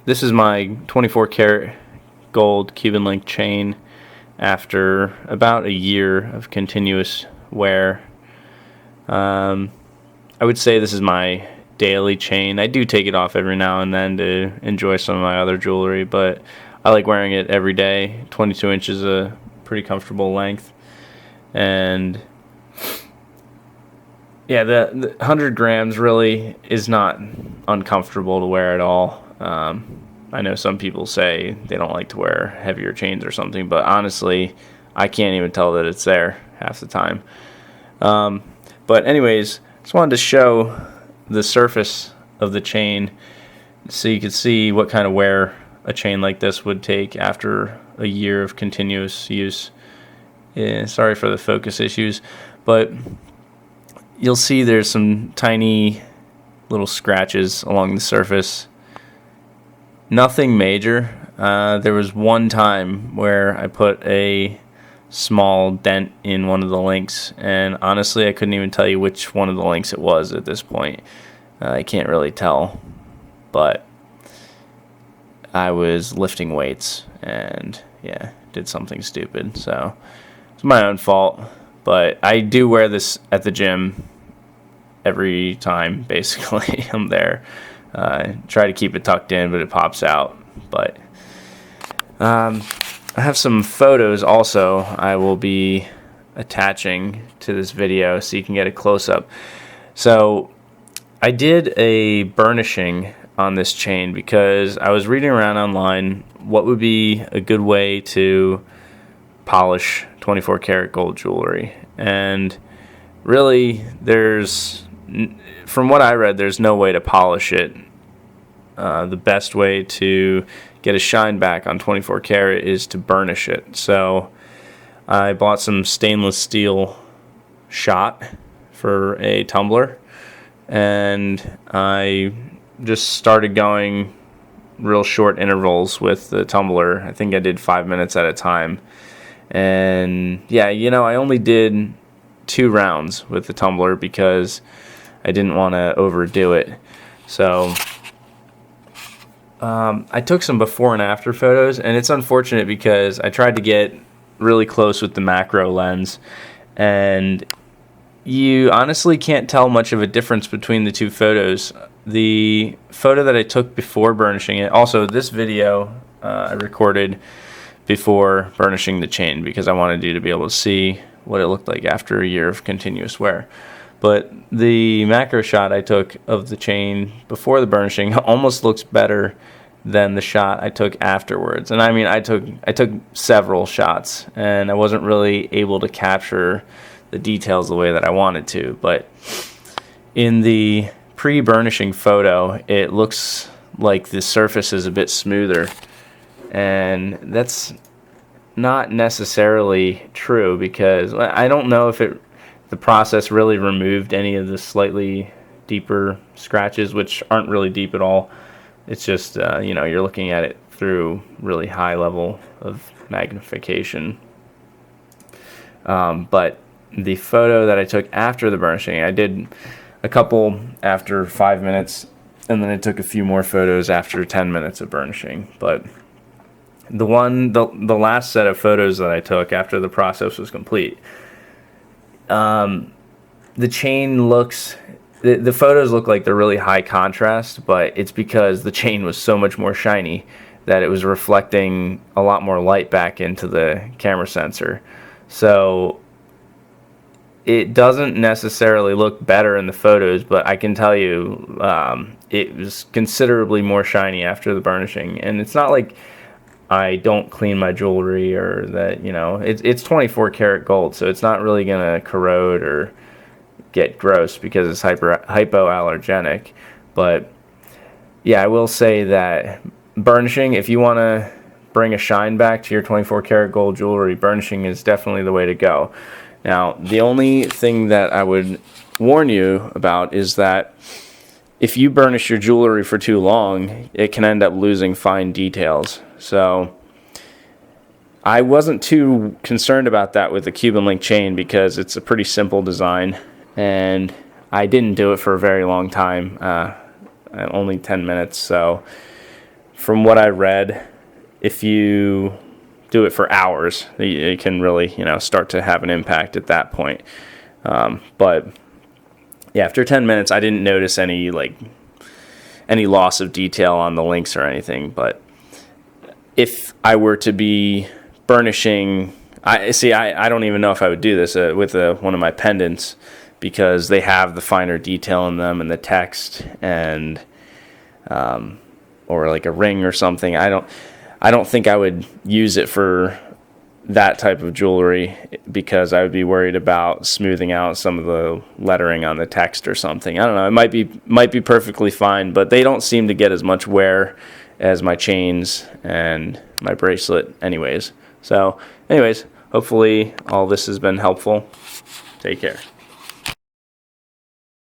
This is my 24 karat gold Cuban link chain after about a year of continuous wear. I would say this is my daily chain. I do take it off every now and then to enjoy some of my other jewelry, but I like wearing it every day. 22 inches is a pretty comfortable length. And yeah, the 100 grams really is not uncomfortable to wear at all. I know some people say they don't like to wear heavier chains or something, but honestly, I can't even tell that it's there half the time. But anyways, just wanted to show the surface of the chain so you could see what kind of wear a chain like this would take after a year of continuous use. Yeah, sorry for the focus issues, but you'll see there's some tiny little scratches along the surface. Nothing major. There was one time where I put a small dent in one of the links, and honestly I couldn't even tell you which one of the links it was at this point. I can't really tell, but I was lifting weights and did something stupid, so it's my own fault. But I do wear this at the gym every time basically I'm there. Try to keep it tucked in, but it pops out. But I have some photos also I will be attaching to this video so you can get a close-up. So I did a burnishing on this chain because I was reading around online what would be a good way to polish 24 karat gold jewelry, and really from what I read, there's no way to polish it. The best way to get a shine back on 24 karat is to burnish it. So I bought some stainless steel shot for a tumbler, and I just started going real short intervals with the tumbler. I think I did 5 minutes at a time. And yeah, I only did 2 rounds with the tumbler because I didn't want to overdo it. So I took some before and after photos, and it's unfortunate because I tried to get really close with the macro lens, and you honestly can't tell much of a difference between the 2 photos. The photo that I took before burnishing it, also this video I recorded before burnishing the chain because I wanted you to be able to see what it looked like after a year of continuous wear. But the macro shot I took of the chain before the burnishing almost looks better than the shot I took afterwards. And I mean, I took several shots, and I wasn't really able to capture the details the way that I wanted to. But in the pre-burnishing photo, it looks like the surface is a bit smoother, and that's not necessarily true because I don't know if the process really removed any of the slightly deeper scratches, which aren't really deep at all. It's just you're looking at it through really high level of magnification. But the photo that I took after the burnishing, I did a couple after 5 minutes, and then I took a few more photos after 10 minutes of burnishing. But the last set of photos that I took after the process was complete, the chain looks, the photos look like they're really high contrast, but it's because the chain was so much more shiny that it was reflecting a lot more light back into the camera sensor. So it doesn't necessarily look better in the photos, but I can tell you it was considerably more shiny after the burnishing. And it's not like I don't clean my jewelry or that, it's 24 karat gold, so it's not really going to corrode or get gross because it's hypoallergenic. But yeah, I will say that burnishing, if you want to bring a shine back to your 24 karat gold jewelry, burnishing is definitely the way to go. Now, the only thing that I would warn you about is that if you burnish your jewelry for too long, it can end up losing fine details. So I wasn't too concerned about that with the Cuban link chain because it's a pretty simple design, and I didn't do it for a very long time, only 10 minutes. So from what I read, if you do it for hours, it can really, start to have an impact at that point. But yeah, after 10 minutes, I didn't notice any loss of detail on the links or anything. But if I were to be burnishing, I don't even know if I would do this with one of my pendants, because they have the finer detail in them and the text, and or like a ring or something. I don't think I would use it for that type of jewelry, because I would be worried about smoothing out some of the lettering on the text or something. I don't know. It might be perfectly fine, but they don't seem to get as much wear as my chains and my bracelet anyways. So anyways, hopefully all this has been helpful. Take care.